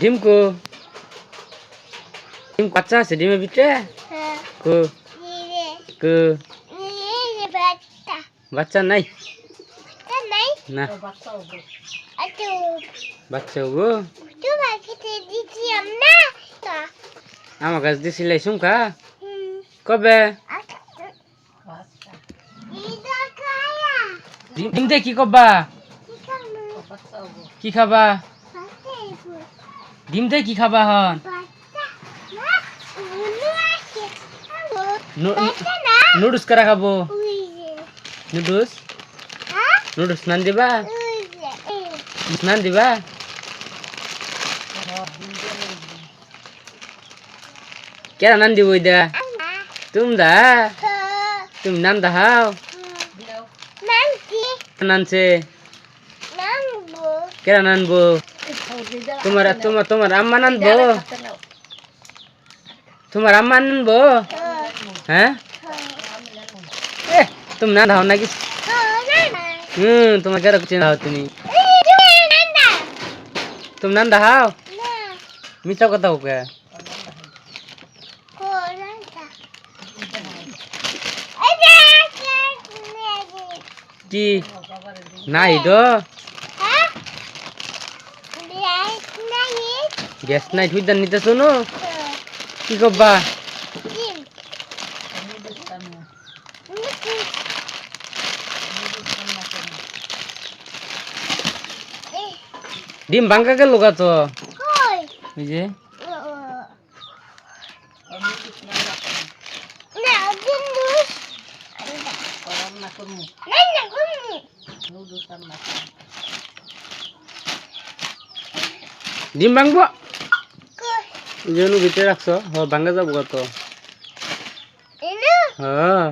ডিম কো ডিম বাচ্চা আছে ডিমের ভিতরে কো কো বাচ্চা নাই না বাচ্চা গো আমার কাছে দিছিলে শুনকা কবে ডিম দিয়ে কি করবা কি খাবা ডিম দিয়ে কি খাবা হন নুডলস করা খাবো নুডলস নুডলস নান দিবা নান দিবা কেরা নান দিব দা তুমি নান দাও নানছে কেরা নানবো তোমার আম্মা নানবো তোমার আম্মা নানবো হ্যাঁ তুমি না দাও নাকি তোমার কেরা কুচি দাও তুমি নান দাও মিছা কথা ওকে কি নাই তো গ্যাস নাই তুই দান নিতে শোনো কি করবা ডিম ভাঙ্গা গেল গা তো এই যে ডিম ভাঙবো যেন ভিতরে রাখছো ভাঙ্গা যাবো কত হ্যাঁ